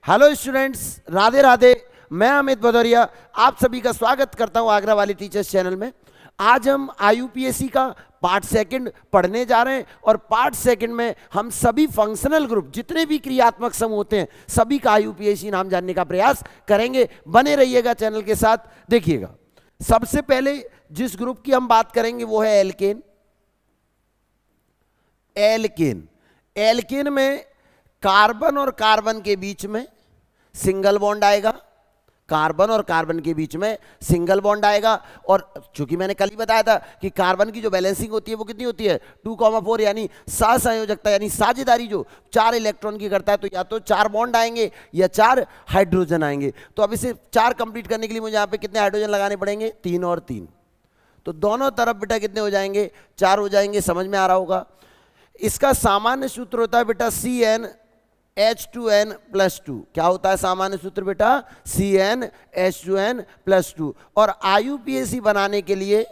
Hello students, Radhe Radhe. मैं अमित भदौरिया आप सभी का स्वागत करता हूं आगरा वाली टीचर्स चैनल में। आज हम आईयूपीएससी का पार्ट सेकंड पढ़ने जा रहे हैं और पार्ट सेकंड में हम सभी फंक्शनल ग्रुप जितने भी क्रियात्मक समूह होते हैं सभी का आईयूपीएससी नाम जानने का प्रयास करेंगे। बने रहिएगा चैनल के साथ। देखिएगा, सबसे पहले जिस ग्रुप की हम बात करेंगे वो है एल्केन। एल्केन एल्केन में कार्बन और कार्बन के बीच में सिंगल बॉन्ड आएगा। कार्बन और कार्बन के बीच में सिंगल बॉन्ड आएगा। और चूंकि मैंने कल ही बताया था कि कार्बन की जो बैलेंसिंग होती है वो कितनी होती है 2,4, यानी सहसंयोजकता यानी साझेदारी जो 4 इलेक्ट्रॉन की करता है, तो या तो 4 बॉन्ड आएंगे या 4 हाइड्रोजन आएंगे। तो अब इसे 4 कंप्लीट करने के लिए मुझे यहाँ पे कितने हाइड्रोजन लगाने पड़ेंगे, 3 और 3। तो दोनों तरफ बेटा कितने हो जाएंगे, 4 हो जाएंगे। समझ में आ रहा होगा। इसका सामान्य सूत्र होता है बेटा CnH2n+2। क्या होता है सामान्य सूत्र बेटा, CnH2n+2। और आईयूपीएससी बनाने के लिए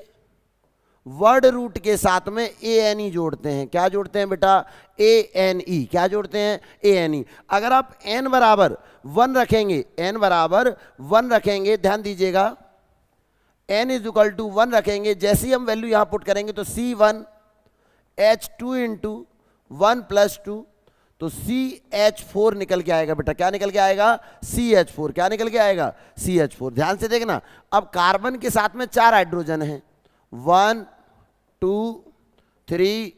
वर्ड रूट के साथ में ANE जोड़ते हैं। क्या जोड़ते हैं बेटा, ANE। क्या जोड़ते हैं, ANE। अगर आप n बराबर 1 रखेंगे, n बराबर 1 रखेंगे, ध्यान दीजिएगा, n = 1 रखेंगे, जैसे ही हम वैल्यू यहां पुट करेंगे तो C1H2 × 1 + 2, तो CH4 निकल के आएगा बेटा। क्या निकल के आएगा, CH4। क्या निकल के आएगा, CH4। ध्यान से देखना, अब कार्बन के साथ में 4 हाइड्रोजन हैं, 1 2 3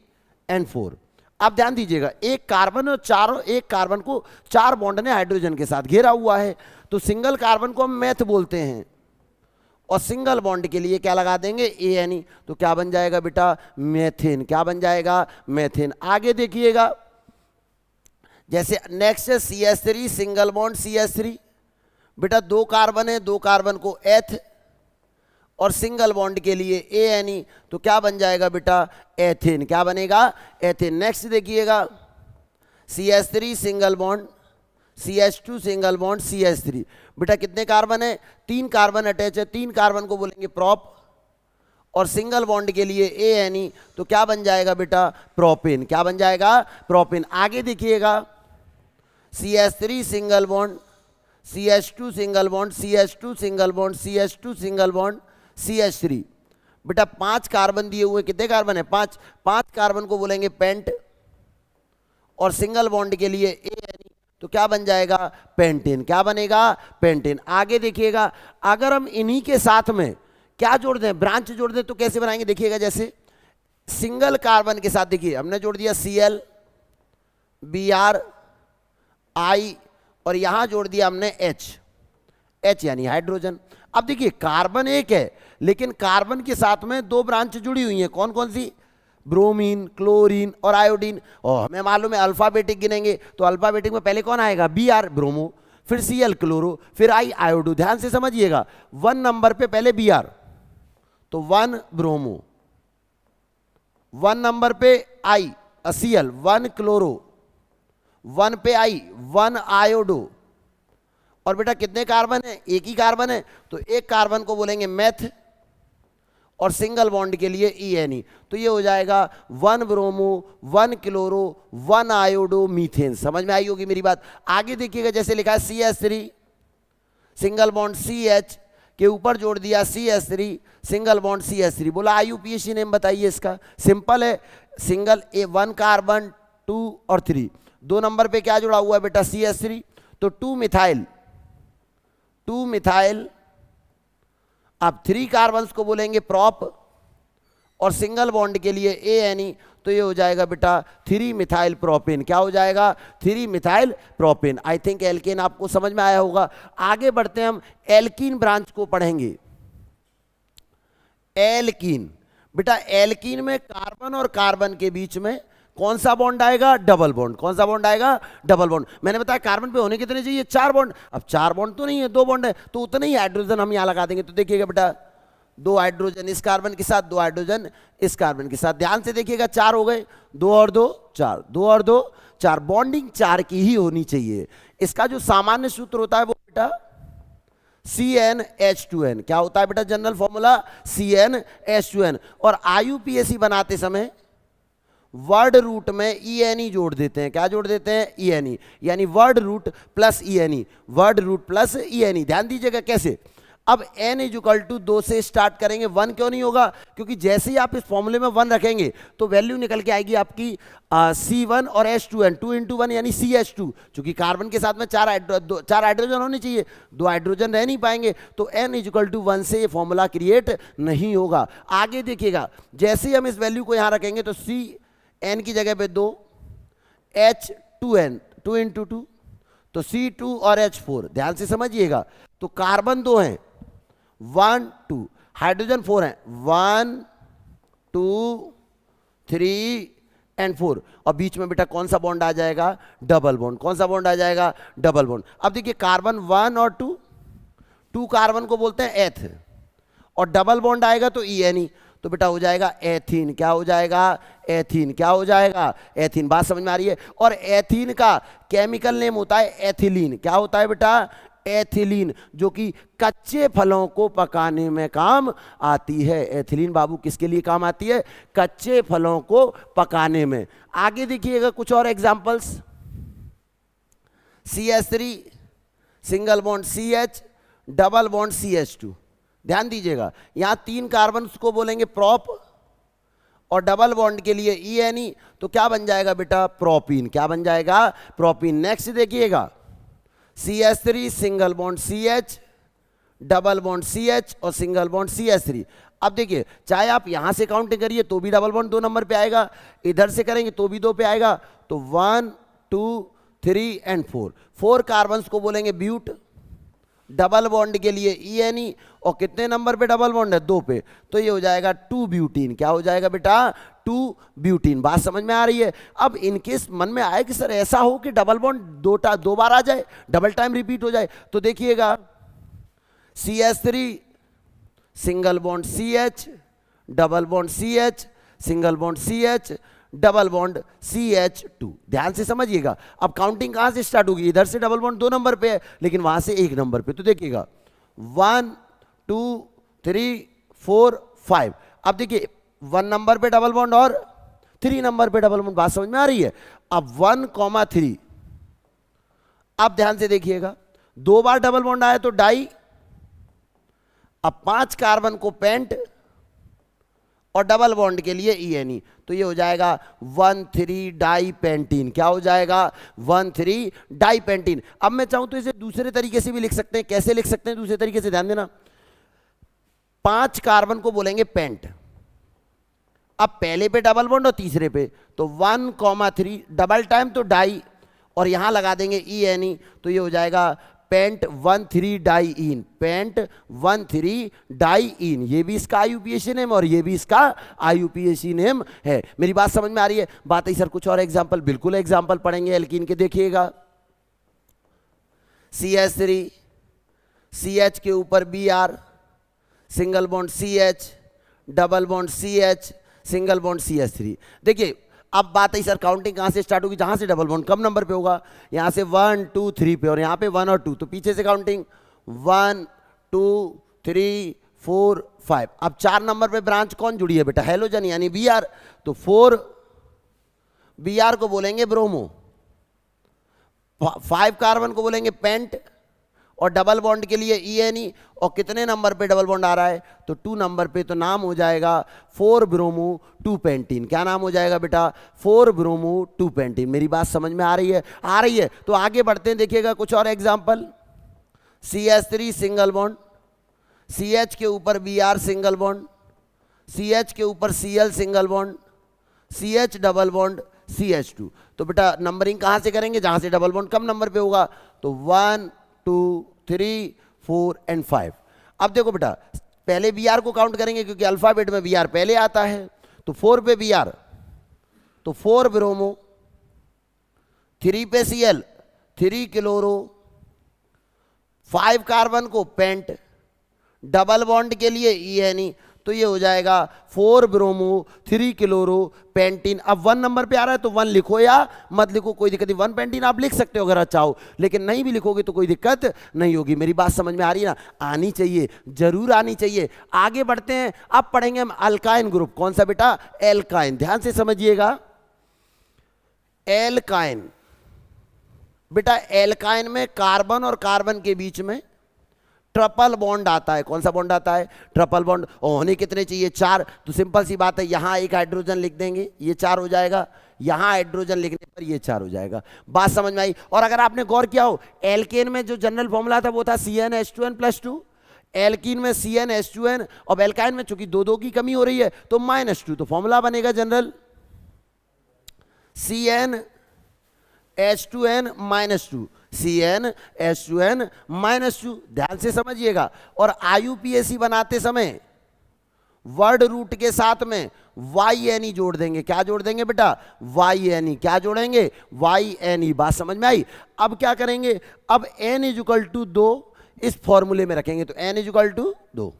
और 4। अब ध्यान दीजिएगा, एक कार्बन को 4 बॉन्ड ने हाइड्रोजन के साथ घेरा हुआ है। तो सिंगल कार्बन को हम मेथ बोलते हैं और सिंगल बॉन्ड के लिए क्या लगा देंगे, ANE। तो क्या बन जाएगा बेटा, मेथेन। क्या बन जाएगा, मेथेन। आगे देखिएगा, जैसे नेक्स्ट है CH3 सिंगल बॉन्ड CH3। बेटा 2 कार्बन है, 2 कार्बन को एथ और सिंगल बॉन्ड के लिए ANE। तो क्या बन जाएगा बेटा, एथेन। क्या बनेगा, एथेन। नेक्स्ट देखिएगा, CH3 single bond CH2 single bond CH3। बेटा कितने कार्बन है, 3 कार्बन अटैच है, 3 कार्बन को बोलेंगे प्रॉप और सिंगल बॉन्ड के लिए ANE। तो क्या बन जाएगा बेटा, प्रोपेन। क्या बन जाएगा, प्रोपेन। आगे देखिएगा, CH3 single bond CH2 single bond CH2 single bond CH2 single bond CH3। बेटा 5 कार्बन दिए हुए, कितने कार्बन है, 5 कार्बन को बोलेंगे पेंट और सिंगल बॉन्ड के लिए ANE। तो क्या बन जाएगा, पेंटेन। क्या बनेगा, पेंटेन। आगे देखिएगा, अगर हम इन्हीं के साथ में क्या जोड़ दें, ब्रांच जोड़ दें, तो कैसे बनाएंगे देखिएगा। जैसे सिंगल कार्बन के साथ देखिए हमने जोड़ दिया Cl Br I और यहां जोड़ दिया हमने H यानी हाइड्रोजन। अब देखिए कार्बन एक है लेकिन कार्बन के साथ में 2 ब्रांच जुड़ी हुई हैं। कौन कौन सी, ब्रोमीन, क्लोरीन और आयोडीन। और हमें मालूम है अल्फाबेटिक गिनेंगे तो अल्फाबेटिक में पहले कौन आएगा, Br ब्रोमो, फिर Cl क्लोरो, फिर I आयोडो। ध्यान से समझिएगा, 1 नंबर पे पहले Br, तो 1 ब्रोमो, 1 नंबर पे I Cl, 1 क्लोरो, 1 पे I 1 आयोडो। और बेटा कितने कार्बन है, एक ही कार्बन है, तो एक कार्बन को बोलेंगे मेथ और सिंगल बॉन्ड के लिए ENE। तो ये हो जाएगा 1 ब्रोमो, 1 क्लोरो, 1 आयोडो, मीथेन। समझ में आई होगी मेरी बात। आगे देखिएगा, जैसे लिखा है CH3 सिंगल बॉन्ड CH के ऊपर जोड़ दिया CH3 सिंगल बॉन्ड CH3। बोला आईयूपीएससी नेम बताइए इसका। सिंपल है, सिंगल 1 कार्बन 2 और 3। 2 नंबर पे क्या जुड़ा हुआ है बेटा, CH3, तो 2 मिथाइल। अब 3 कार्बन्स को बोलेंगे प्रॉप और सिंगल बॉन्ड के लिए ANE। तो ये हो जाएगा बेटा 3 मिथाइल प्रोपेन। क्या हो जाएगा, 3 methyl propane. I think alkane आपको समझ में आया होगा। आगे बढ़ते हैं, हम एल्कीन ब्रांच को पढ़ेंगे। एल्कीन, बेटा एल्कीन में कार्बन और कार्बन के बीच में कौन सा बॉन्ड आएगा, डबल बॉन्ड। कौन सा बॉन्ड आएगा, डबल बॉन्ड। मैंने बताया कार्बन पे होने कितने चाहिए, 4 बॉन्ड। अब 4 बॉन्ड तो नहीं है, 2 बॉन्ड है, तो उतने ही हाइड्रोजन हम यहां लगा देंगे। तो देखिएगा बेटा 2 हाइड्रोजन इस कार्बन के साथ, 2 हाइड्रोजन इस कार्बन के साथ। ध्यान से देखिएगा, 4 हो गए, 2 और 2 4, 2 और 2 4। बॉन्डिंग 4 की ही होनी चाहिए। इसका जो सामान्य सूत्र होता है वो बेटा CnH2n। क्या होता है बेटा जनरल फॉर्मूला, CnH2n। और आईयूपीएससी बनाते समय वर्ड रूट में ई एन ई जोड़ देते हैं। क्या जोड़ देते हैं? ई एन ई, यानी word root plus E N E, word root plus E N E. ध्यान दीजिएगा कैसे। अब n इक्वल टू 2 से स्टार्ट करेंगे। 1 क्यों नहीं होगा? क्योंकि जैसे ही आप इस फॉर्मूले में 1 रखेंगे तो वैल्यू निकल के आएगी आपकी C1 और H2N, 2 इंटू 1 यानी CH2। चूंकि कार्बन के साथ में 4 हाइड्रोजन होने चाहिए, 2 हाइड्रोजन रह नहीं पाएंगे, तो n इक्वल टू 1 से ये फॉर्मूला क्रिएट नहीं होगा। आगे देखिएगा, जैसे ही हम इस वैल्यू को यहां रखेंगे तो CN की जगह पे 2, H2N, 2 इंटू 2, तो C2 और H4। ध्यान से समझिएगा, तो कार्बन 2 हैं, 1 2, हाइड्रोजन 4 हैं, 1 2 3 एंड 4, और बीच में बेटा कौन सा बॉन्ड आ जाएगा? Double bond. कौन सा बॉन्ड आ जाएगा? Double bond. अब देखिए कार्बन 1 और 2 कार्बन को बोलते हैं एथ, और डबल बॉन्ड आएगा तो ENE, तो बेटा हो जाएगा एथीन। क्या हो जाएगा? एथीन। क्या हो जाएगा? एथीन। बात समझ में आ रही है? और एथीन का केमिकल नेम होता है एथिलीन। क्या होता है बेटा? एथिलीन, जो कि कच्चे फलों को पकाने में काम आती है। एथिलीन बाबू किसके लिए काम आती है? कच्चे फलों को पकाने में। आगे देखिएगा कुछ और examples. CH3 single bond CH, double bond CH2। ध्यान दीजिएगा, यहां 3 कार्बन को बोलेंगे प्रोप, और डबल बॉन्ड के लिए ENE, तो क्या बन जाएगा बेटा? प्रोपीन। क्या बन जाएगा? प्रोपीन। नेक्स्ट देखिएगा, CH3 single bond CH, double bond CH और सिंगल बॉन्ड CH3। अब देखिए, चाहे आप यहां से काउंटिंग करिए तो भी डबल बॉन्ड 2 नंबर पे आएगा, इधर से करेंगे तो भी 2 पे आएगा, तो 1 2 3 एंड 4 कार्बन को बोलेंगे ब्यूट। डबल बॉन्ड के लिए ENE, और कितने नंबर पे डबल बॉन्ड है? 2 पे, तो ये हो जाएगा 2 ब्यूटीन। क्या हो जाएगा बेटा? 2 ब्यूटीन। बात समझ में आ रही है? अब इनकेस मन में आए कि सर ऐसा हो कि डबल बॉन्ड 2 बार आ जाए, डबल टाइम रिपीट हो जाए, तो देखिएगा CH3 single bond CH, double bond CH, single bond CH, double bond CH2। ध्यान से समझिएगा। अब काउंटिंग कहां से स्टार्ट होगी? इधर से डबल बॉन्ड 2 नंबर पे है, लेकिन वहां से 1 नंबर पे, तो देखिएगा 1 2 3 4 5। अब देखिए 1 नंबर पे डबल बॉन्ड और 3 नंबर पे डबल बॉन्ड। बात समझ में आ रही है? अब 1 3, अब ध्यान से देखिएगा, 2 बार डबल बॉन्ड आया तो डाई, अब 5 कार्बन को पेंट, और डबल बॉन्ड के लिए ENE, तो ये हो जाएगा 1 3 डाई पेंटीन। क्या हो जाएगा? 1 3 डाई पेंटीन। अब मैं चाहूं तो इसे दूसरे तरीके से भी लिख सकते हैं। कैसे लिख सकते हैं दूसरे तरीके से? ध्यान देना, 5 कार्बन को बोलेंगे पेंट, अब पहले पे डबल बॉन्ड और तीसरे पे, तो 1 3 डबल टाइम तो डाई, और यहां लगा देंगे ENE, तो ये हो जाएगा पेंट 1 3 डाई इन, पेंट 1 3 डाई इन। ये भी इसका IUPAC नेम और ये भी इसका IUPAC नेम है। मेरी बात समझ में आ रही है? बात है सर कुछ और एग्जांपल, बिल्कुल एग्जांपल पढ़ेंगे एल्कीन के। देखिएगा CH3 CH के ऊपर Br, single bond CH, double bond CH, single bond CH3। देखिए अब बात है सर काउंटिंग कहां से स्टार्ट होगी? जहां से डबल बॉन्ड कम नंबर पे होगा, यहां से 1 2 3 पे, और यहां पे 1 और 2, तो पीछे से काउंटिंग 1 2 3 4 5। अब 4 नंबर पे ब्रांच कौन जुड़ी है बेटा? हेलोजन यानी Br, तो 4 Br को बोलेंगे ब्रोमो, 5 कार्बन को बोलेंगे पेंट, और डबल बॉन्ड के लिए ENE, और कितने नंबर पे डबल बॉन्ड आ रहा है? तो 2 नंबर पे, तो नाम हो जाएगा 4 ब्रोमो 2 पेंटीन। क्या नाम हो जाएगा बेटा? 4 ब्रोमो 2 पेंटीन। मेरी बात समझ में आ रही है? आ रही है। तो आगे बढ़ते हैं, देखिएगा कुछ और example. CH3 single bond CH के ऊपर Br सिंगल बॉन्ड, CH के ऊपर Cl single bond, CH double bond CH2। तो बेटा नंबरिंग कहां से करेंगे? जहां से डबल बॉन्ड कम नंबर पे होगा, तो 1 2 3 4 एंड 5। अब देखो बेटा, पहले Br को काउंट करेंगे क्योंकि अल्फाबेट में Br पहले आता है, तो 4 पे Br, तो 4 ब्रोमो, 3 पे Cl 3 क्लोरो, 5 कार्बन को पेंट, डबल बॉन्ड के लिए ENE, तो ये हो जाएगा 4 ब्रोमो 3 क्लोरो पेंटीन। अब 1 नंबर पे आ रहा है तो 1 लिखो या मत लिखो, कोई दिक्कत नहीं। 1 पेंटीन आप लिख सकते हो अगर अच्छा हो, लेकिन नहीं भी लिखोगे तो कोई दिक्कत नहीं होगी। मेरी बात समझ में आ रही है ना? आनी चाहिए, जरूर आनी चाहिए। आगे बढ़ते हैं, अब पढ़ेंगे हम अल्काइन ग्रुप। कौन सा बेटा? एल्काइन। ध्यान से समझिएगा, एल्काइन, बेटा एल्काइन में कार्बन और कार्बन के बीच में ट्रिपल बॉन्ड आता है। कौन सा बॉन्ड आता है? Triple bond. और होने कितने चाहिए? 4। तो सिंपल सी बात है, यहां एक हाइड्रोजन लिख देंगे, ये 4 हो जाएगा, यहां हाइड्रोजन लिखने पर ये 4 हो जाएगा। बात समझ में आई? और अगर आपने गौर किया हो, एल्केन में जो जनरल फॉर्मूला था वो था CnH2n+2, एल्कीन में CnH2n, और एल्काइन में चूंकि 2 की कमी हो रही है तो -2, तो फॉर्मूला बनेगा जनरल CnH2n-2, CnH2n-2। ध्यान से समझिएगा। और IUPAC बनाते समय वर्ड रूट के साथ में YNE जोड़ देंगे। क्या जोड़ देंगे बेटा? YNE। क्या जोड़ेंगे? YNE। बात समझ में आई? अब क्या करेंगे? अब n = 2 इस फॉर्मूले में रखेंगे, तो n = 2,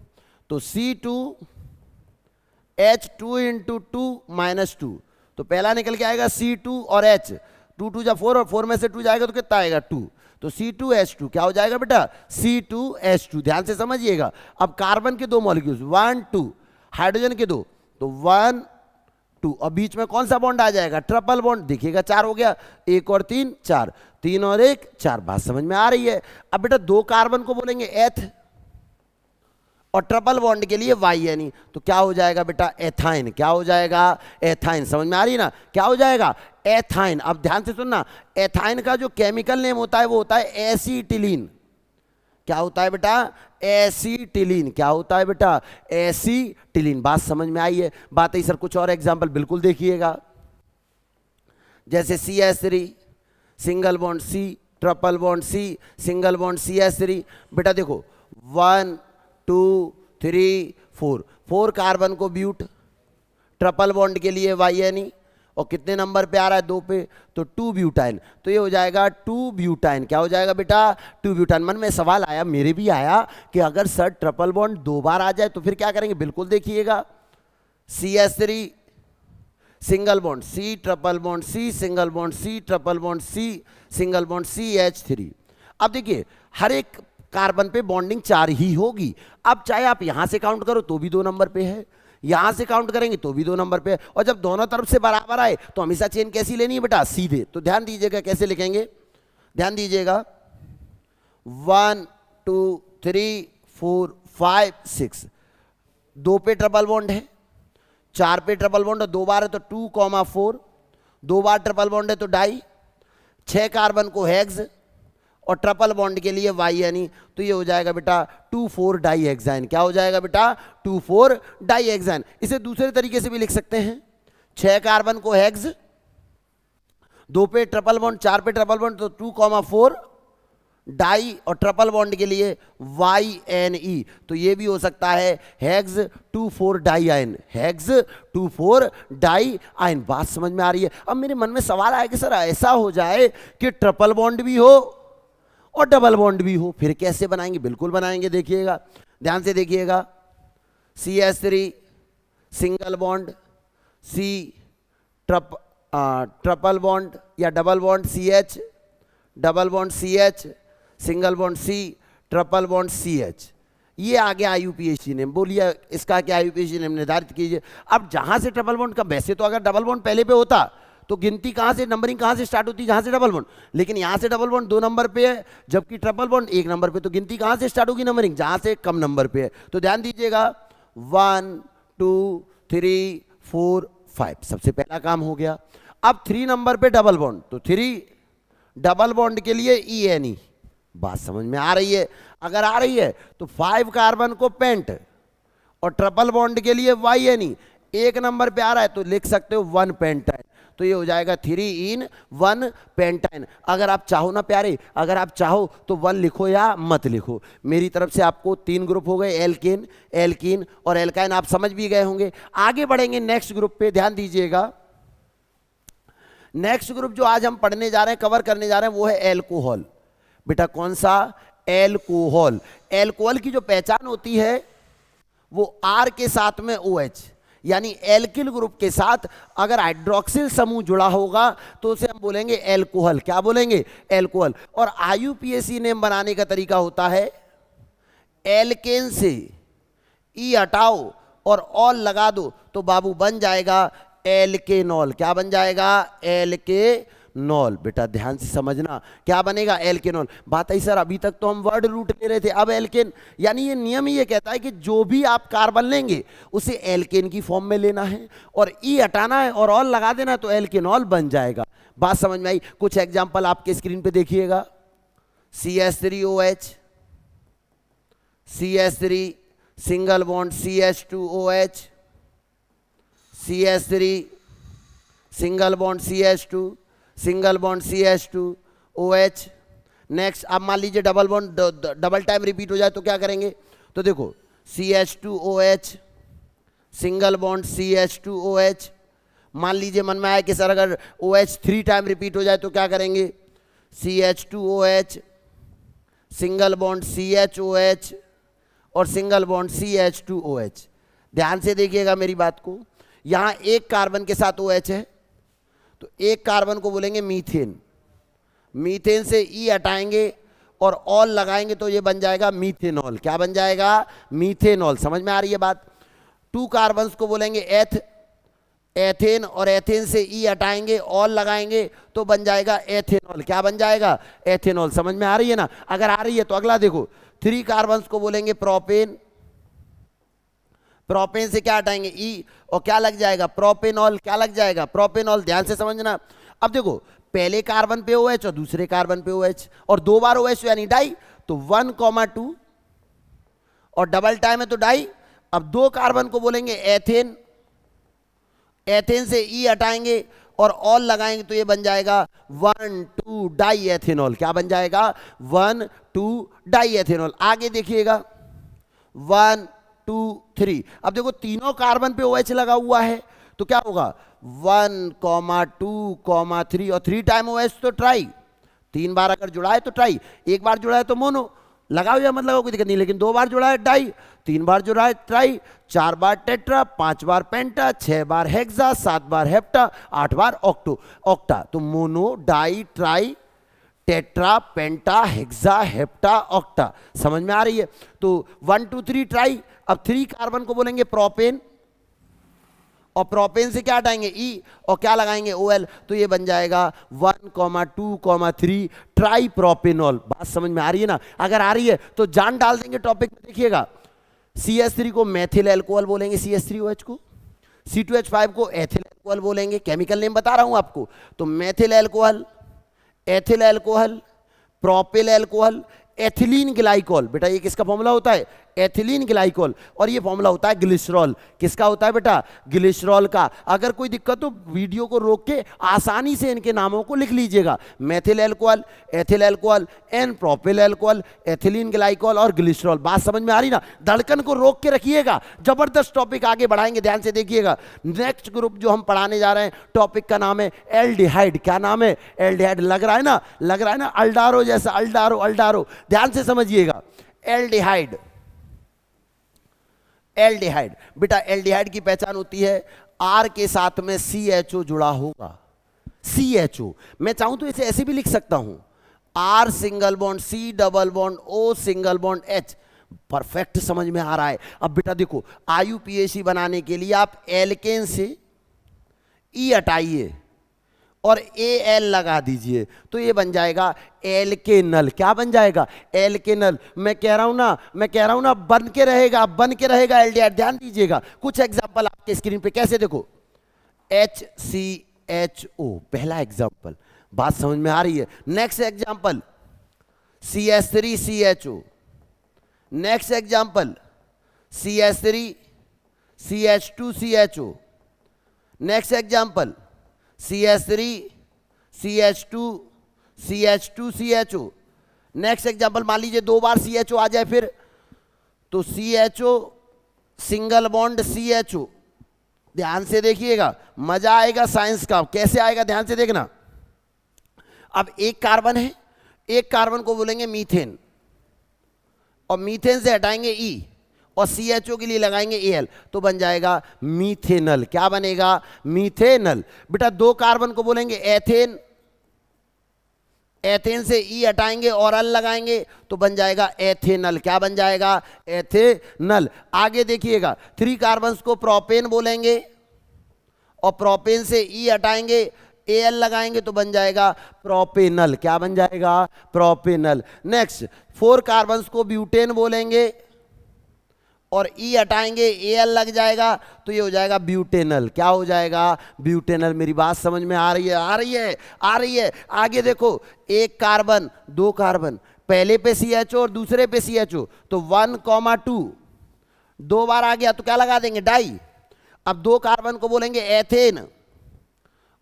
तो C2H2 × 2 - 2, तो पहला निकल के आएगा C2 और H, 2 2 जा 4 और 4 में से 2 जाएगा तो कितना आएगा? 2, तो C2H2 क्या हो जाएगा बेटा? C2H2। ध्यान से समझिएगा। अब कार्बन के 2 मॉलिक्यूल्स 1 2, हाइड्रोजन के 2, तो 1 2, और बीच में कौन सा बॉन्ड आ जाएगा? Triple bond. देखिएगा 4 हो गया, 1 और 3 4, 3 और 1 4। बात समझ में आ रही है? अब बेटा 2 कार्बन को बोलेंगे एथ, और ट्रिपल बॉन्ड के लिए YNE, तो क्या हो जाएगा बेटा? एथाइन। क्या हो जाएगा? एथाइन। समझ में आ रही ना? क्या हो जाएगा? एथाइन। अब ध्यान से सुनना, एथाइन का जो केमिकल नेम होता है वो होता है एसीटिलीन। क्या होता है बेटा? एसीटिलीन। क्या होता है बेटा? एसीटिलीन। बात समझ में आई है? बात है सर, कुछ और एग्जांपल बिल्कुल देखिएगा, जैसे CH3 single bond C, triple bond C, single bond CH3। बेटा देखो 1 2 3 4, 4 कार्बन को ब्यूट, ट्रिपल बॉन्ड के लिए YNE, और कितने नंबर पे आ रहा है? 2 पे, तो 2 ब्यूटाइन। तो ये हो जाएगा 2 ब्यूटाइन। क्या हो जाएगा बेटा? 2 ब्यूटाइन। मन में सवाल आया, मेरे भी आया, कि अगर सर ट्रिपल बॉन्ड 2 बार आ जाए तो फिर क्या करेंगे? बिल्कुल देखिएगा, CH3 single bond C, triple bond C, single bond C, triple bond C, single bond CH3। अब देखिए हर एक कार्बन पे बॉन्डिंग 4 ही होगी। अब चाहे आप यहां से काउंट करो तो भी 2 नंबर पे है, यहां से काउंट करेंगे तो भी 2 नंबर पे है, और जब दोनों तरफ से बराबर आए तो हमेशा चेन कैसी लेनी है बेटा? सीधे। तो ध्यान दीजिएगा कैसे लिखेंगे, ध्यान दीजिएगा, 1 2 3 4 5 6, 2 पे ट्रिपल बॉन्ड है, 4 पे ट्रिपल बॉन्ड है, 2 बार है तो 2, 4, 2 बार ट्रिपल बॉन्ड है तो डाई, 6 कार्बन को हेक्स, और ट्रिपल बॉन्ड के लिए YNE, तो ये हो जाएगा बेटा 2,4 डाईहेक्साइन। क्या हो जाएगा बेटा? 2,4 डाईहेक्साइन। इसे दूसरे तरीके से भी लिख सकते हैं, 6 कार्बन को हेक्स, 2 पे ट्रिपल बॉन्ड, 4 पे ट्रिपल बॉन्ड, तो 2,4 डाई, और ट्रिपल बॉन्ड के लिए YNE, तो ये भी हो सकता है hex 2,4 diyne, hex 2,4 diyne. बात समझ में आ रही है? अब मेरे मन में सवाल आया कि सर ऐसा हो जाए कि ट्रिपल बॉन्ड भी हो और डबल बॉन्ड भी हो, फिर कैसे बनाएंगे? बिल्कुल बनाएंगे, देखिएगा, ध्यान से देखिएगा, CH3 single bond C, triple bond या double bond CH, double bond CH, single bond C, triple bond CH। ये आ गया IUPAC नेम। बोलिए इसका क्या IUPAC नेम निर्धारित कीजिए। अब जहां से ट्रिपल बॉन्ड का, वैसे तो अगर डबल बॉन्ड पहले पे होता तो गिनती कहां से, नंबरिंग कहां से स्टार्ट होती? जहां से डबल बॉन्ड, लेकिन यहां से डबल बॉन्ड 2 नंबर पे है, जबकि ट्रिपल बॉन्ड 1 नंबर पे, तो गिनती कहां से स्टार्ट होगी? नंबरिंग जहां से कम नंबर पे है। तो ध्यान दीजिएगा, 1 2 3 4 5, सबसे पहला काम हो गया। अब 3 नंबर पे डबल बॉन्ड, तो 3 डबल बॉन्ड के लिए ENE। बात समझ में आ रही है? अगर आ रही है तो 5 कार्बन को पेंट, और ट्रिपल बॉन्ड के लिए YNE। 1 नंबर पे आ रहा है तो लिख सकते हो 1 पेंटाइन, तो ये हो जाएगा 3 in 1 पेंटाइन। अगर आप चाहो ना प्यारे, अगर आप चाहो तो 1 लिखो या मत लिखो। मेरी तरफ से आपको 3 ग्रुप हो गए, एल्केन, एल्कीन और एल्काइन, आप समझ भी गए होंगे। आगे बढ़ेंगे नेक्स्ट ग्रुप पे, ध्यान दीजिएगा। नेक्स्ट ग्रुप जो आज हम पढ़ने जा रहे हैं, कवर करने जा रहे हैं, वो है एल्कोहल। बेटा कौन सा? एल्कोहल। एल्कोहल की जो पहचान होती है वो R के साथ में OH, यानी एल्किल ग्रुप के साथ अगर हाइड्रोक्सिल समूह जुड़ा होगा तो उसे हम बोलेंगे एल्कोहल। क्या बोलेंगे? एल्कोहल। और IUPAC नेम बनाने का तरीका होता है, एल्केन से E हटाओ और ऑल लगा दो तो बाबू बन जाएगा एल्केनॉल। क्या बन जाएगा? एल्केनॉल। बेटा ध्यान से समझना, क्या बनेगा? एल्केनॉल। बात है सर, अभी तक तो हम वर्ड रूट ले रहे थे, अब एल्केन। यानी ये नियम ही ये कहता है कि जो भी आप कार्बन लेंगे उसे एल्केन की फॉर्म में लेना है और ई हटाना है और ऑल लगा देना, तो एल्केनॉल बन जाएगा। बात समझ में आई? कुछ एग्जाम्पल आपके स्क्रीन पे देखिएगा। CH3OH, CH3 single bond CH2OH, CH3 single bond CH2, single bond CH2OH। Next, अब मान लीजिए double bond double time repeat हो जाए तो क्या करेंगे? तो देखो CH2OH, सिंगल बॉन्ड CH2OH। मान लीजिए मन में आया कि सर अगर OH 3 टाइम रिपीट हो जाए तो क्या करेंगे? CH2OH, सिंगल बॉन्ड CHOH और सिंगल बॉन्ड CH2OH। ध्यान से देखिएगा मेरी बात को, यहां एक कार्बन के साथ OH है तो एक कार्बन को बोलेंगे मीथेन। मीथेन से ई हटाएंगे और ऑल लगाएंगे तो ये बन जाएगा मीथेनॉल। क्या बन जाएगा? मीथेनॉल। समझ में आ रही है बात? 2 कार्बन को बोलेंगे एथेन और एथेन से ई हटाएंगे ऑल लगाएंगे तो बन जाएगा एथेनॉल। क्या बन जाएगा? एथेनॉल। समझ में आ रही है ना? अगर आ रही है तो अगला देखो, 3 कार्बन को बोलेंगे प्रोपेन। प्रोपेन से क्या हटाएंगे? ई और क्या लग जाएगा? प्रोपेनॉल। क्या लग जाएगा? प्रोपेनॉल। ध्यान से समझना। अब देखो, पहले कार्बन पे OH और दूसरे कार्बन पे OH और 2 बार OH यानी डाई, तो 1,2 और डबल टाइम है तो डाई। अब 2 कार्बन को बोलेंगे एथेन। एथेन से ई हटाएंगे और ऑल लगाएंगे तो ये बन जाएगा 1,2 डाई एथेनॉल। क्या बन जाएगा? 1,2 डाई एथेनॉल। आगे देखिएगा 1, 2, 3। अब देखो तीनों कार्बन पे OH लगा हुआ है तो क्या होगा? 1, 2, 3 और 3 टाइम OH तो ट्राई। 3 बार अगर जुड़ा है तो ट्राई, 1 बार जुड़ा है तो मोनो। लगा हुआ मतलब कोई दिक्कत नहीं, लेकिन 2 बार जुड़ा है डाई, 3 बार जुड़ा है ट्राई, 4 बार टेट्रा, 5 बार पेंटा, 6 बार हेक्सा, 7 बार हेप्टा, 8 बार ऑक्टा। तो मोनो, डाई, ट्राई, टेट्रा, पेंटा, हेक्सा, हेप्टा, ऑक्टा। समझ में आ रही है? तो 1, 2, 3 ट्राई। अब 3 कार्बन को बोलेंगे प्रोपेन और प्रोपेन से क्या हटाएंगे? ई और क्या लगाएंगे? OL। तो ये बन जाएगा 1, 2, 3 ट्राई प्रोपेनॉल। बात समझ में आ रही है ना? अगर आ रही है तो जान डाल देंगे टॉपिक में। देखिएगा, CH3 को मेथिल एल्कोहल बोलेंगे, CH3OH को। C2H5 को एथिल एल्कोहल बोलेंगे। केमिकल नेम बता रहा हूं आपको। तो methyl alcohol, ethyl alcohol, propyl alcohol, ethylene glycol. बेटा ये किसका फॉर्मूला होता है? Ethylene glycol. और ये फॉर्मूला होता है ग्लिसरॉल। किसका होता है बेटा? ग्लिसरॉल का। अगर कोई दिक्कत हो वीडियो को रोक के आसानी से इनके नामों को लिख लीजिएगा। Methyl alcohol, ethyl alcohol, N propyl alcohol, ethylene glycol और ग्लिसरॉल। बात समझ में आ रही ना? धड़कन को रोक के रखिएगा, जबरदस्त टॉपिक आगे बढ़ाएंगे। ध्यान से देखिएगा। नेक्स्ट ग्रुप जो हम पढ़ाने जा रहे हैं, टॉपिक का नाम है एल्डिहाइड। क्या नाम है? एल्डिहाइड। लग रहा है ना? लग रहा है ना? अल्डारो जैसा, अल्डारो अल्डारो। ध्यान से समझिएगा। Aldehyde, aldehyde. बेटा एल्डिहाइड की पहचान होती है R के साथ में CHO जुड़ा होगा। CHO मैं चाहूं तो इसे ऐसे भी लिख सकता हूं, R single bond C double bond O single bond H। Perfect समझ में आ रहा है? अब बेटा देखो, IUPAC बनाने के लिए आप एल्केन से E हटाइए और Al लगा दीजिए तो ये बन जाएगा एल्केनल। क्या बन जाएगा? एल्केनल। मैं कह रहा हूं ना बन के रहेगा एल्डिहाइड। ध्यान दीजिएगा, कुछ एग्जांपल आपके स्क्रीन पे कैसे देखो। HCHO पहला एग्जांपल। बात समझ में आ रही है? Next example CH3CHO। Next example CH3CH2CHO। Next example CH3CH2CH2CHO। Next example मान लीजिए 2 बार CHO आ जाए फिर, तो CHO सिंगल बॉन्ड CHO। ध्यान से देखिएगा, मजा आएगा साइंस का। कैसे आएगा? ध्यान से देखना। अब एक कार्बन है, एक कार्बन को बोलेंगे मीथेन और मीथेन से हटाएंगे E और CHO के लिए लगाएंगे Al तो बन जाएगा मीथेनल। क्या बनेगा? मीथेनल। बेटा 2 कार्बन को बोलेंगे एथेन, एथेन से E हटाएंगे और अल लगाएंगे तो बन जाएगा एथेनल। क्या बन जाएगा? एथेनल। आगे देखिएगा, 3 कार्बन्स को प्रोपेन बोलेंगे और प्रोपेन से ई हटाएंगे, एल लगाएंगे तो बन जाएगा प्रोपेनल। क्या बन जाएगा? प्रोपेनल। नेक्स्ट 4 कार्बन्स को ब्यूटेन बोलेंगे और ई हटाएंगे, एल लग जाएगा तो ये हो जाएगा ब्यूटेनल। क्या हो जाएगा? ब्यूटेनल। मेरी बात समझ में आ रही है? आ रही है? आ रही है। आगे देखो, 1 कार्बन 2 कार्बन, पहले पे CHO और दूसरे पे CHO, तो 1,2 2 बार आ गया तो क्या लगा देंगे? डाई। अब 2 कार्बन को बोलेंगे एथेन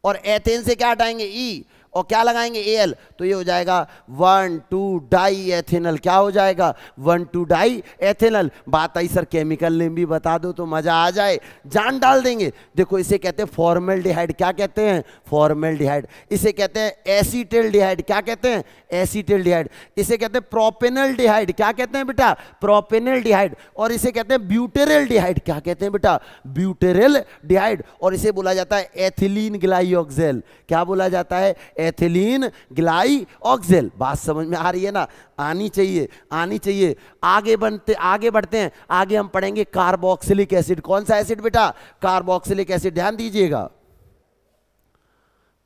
और एथेन से क्या हटाएंगे? ई, और क्या लगाएंगे? एल, तो ये हो जाएगा 1,2 डाई एथेनल। क्या हो जाएगा? 1,2 डाई एथेनल। बात आई सर केमिकल नेम भी बता दो तो मजा आ जाए, जान डाल देंगे। देखो इसे कहते हैं फॉर्मेल्डिहाइड। क्या कहते हैं? फॉर्मेल्डिहाइड। इसे कहते हैं एसीटिल्डिहाइड। क्या कहते हैं? एसीटिल्डिहाइड। इसे कहते हैं प्रोपेनल्डिहाइड। क्या कहते हैं बेटा? प्रोपेनल्डिहाइड। और इसे कहते हैं ब्यूटेरल्डिहाइड। क्या कहते हैं बेटा? ब्यूटेरल्डिहाइड। और इसे बोला जाता है एथिलीन ग्लाइऑक्सेल। क्या बोला जाता है? एथिलीन ग्लाइऑक्सेल। बात समझ में आ रही है ना? आनी चाहिए, आनी चाहिए। आगे बढ़ते हैं। आगे हम पढ़ेंगे कार्बोक्सिलिक एसिड। कौन सा एसिड बेटा? Carboxylic acid. ध्यान दीजिएगा,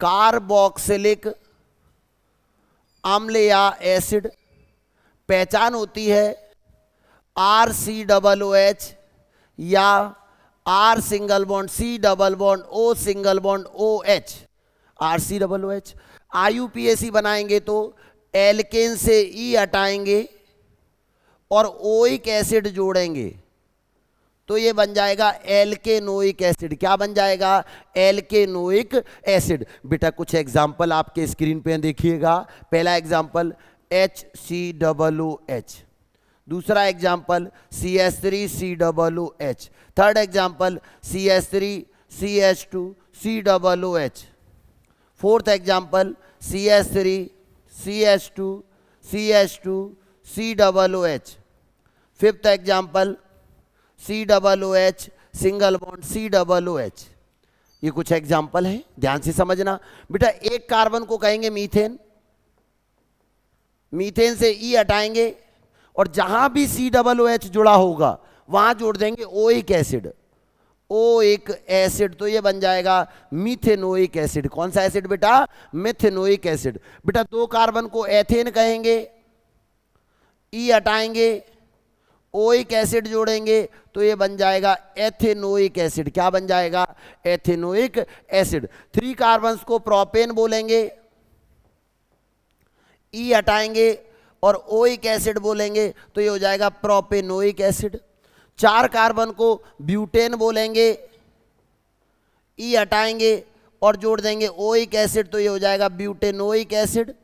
कार्बोक्सिलिक अम्ल या एसिड पहचान होती है RCOOH या R single bond C double bond O single bond OH, RCOOH। IUPAC बनाएंगे तो एल्केन से ई हटाएंगे और ओइक एसिड जोड़ेंगे तो ये बन जाएगा एल्केनोइक एसिड। क्या बन जाएगा? एल्केनोइक एसिड। बेटा कुछ एग्जाम्पल आपके स्क्रीन पे देखिएगा। पहला एग्जाम्पल HCOOH, दूसरा example CH3COOH, third example CH3CH2COOH, fourth example CH3CH2CH2COOH, fifth example COOH single bond COOH। ये कुछ एग्जाम्पल है, ध्यान से समझना बेटा। 1 कार्बन को कहेंगे मीथेन, मीथेन से ई हटाएंगे और जहां भी COOH जुड़ा होगा वहां जोड़ देंगे ओइक एसिड, ओइक एसिड, तो ये बन जाएगा मीथेनोइक एसिड। कौन सा एसिड बेटा? Methanoic acid. बेटा 2 कार्बन को एथेन कहेंगे, ई हटाएंगे, ओइक एसिड जोड़ेंगे तो ये बन जाएगा एथेनोइक एसिड। क्या बन जाएगा? Ethanoic acid. 3 कार्बन्स को प्रोपेन बोलेंगे, ई हटाएंगे और ओइक एसिड बोलेंगे तो ये हो जाएगा प्रोपेनोइक एसिड। 4 कार्बन को ब्यूटेन बोलेंगे, ई हटाएंगे और जोड़ देंगे ओइक एसिड तो ये हो जाएगा ब्यूटेनोइक एसिड।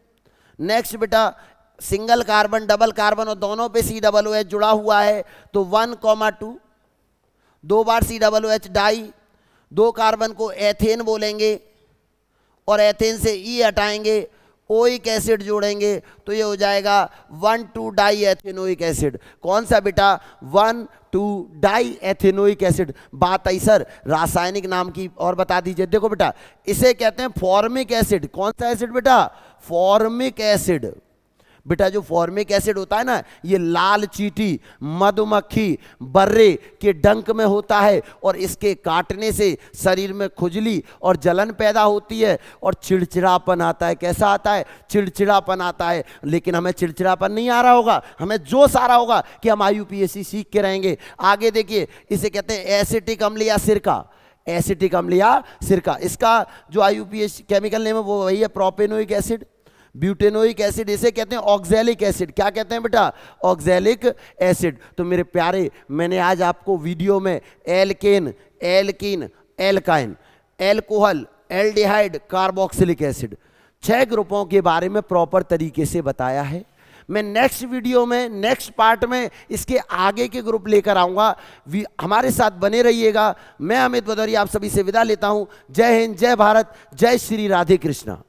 नेक्स्ट बेटा, सिंगल कार्बन डबल कार्बन और दोनों पे COOH जुड़ा हुआ है तो 1,2 2 बार COOH डाई, 2 कार्बन को एथेन बोलेंगे और एथेन से ई हटाएंगे, ओइक एसिड जोड़ेंगे तो ये हो जाएगा 1,2 डाई एथेनोइक एसिड। कौन सा बेटा? 1,2 डाई एथेनोइक एसिड। बात आई सर रासायनिक नाम की और बता दीजिए। देखो बेटा इसे कहते हैं फॉर्मिक एसिड। कौन सा एसिड बेटा? Formic acid. बेटा जो फॉर्मिक एसिड होता है ना, ये लाल चींटी, मधुमक्खी, बर्रे के डंक में होता है और इसके काटने से शरीर में खुजली और जलन पैदा होती है और चिड़चिड़ापन आता है। कैसा आता है? चिड़चिड़ापन आता है। लेकिन हमें चिड़चिड़ापन नहीं आ रहा होगा, हमें जोश आ रहा होगा कि हम IUPAC सीख के रहेंगे। आगे देखिए, इसे कहते हैं एसिटिक अम्ल या सिरका। एसिटिक अम्ल या सिरका, इसका जो IUPAC केमिकल नेम है वो वही है प्रोपेनोइक एसिड, ब्यूटेनोइक एसिड। इसे कहते हैं ऑक्जेलिक एसिड। क्या कहते हैं बेटा? Oxalic acid. तो मेरे प्यारे, मैंने आज आपको वीडियो में alkane, alkene, alkyne, alcohol, aldehyde, carboxylic acid 6 ग्रुपों के बारे में प्रॉपर तरीके से बताया है। मैं नेक्स्ट वीडियो में, नेक्स्ट पार्ट में इसके आगे के ग्रुप लेकर आऊंगा। हमारे साथ बने रहिएगा। मैं अमित भदौरिया आप सभी से विदा लेता हूं। जय हिंद, जय भारत, जय श्री राधे कृष्णा।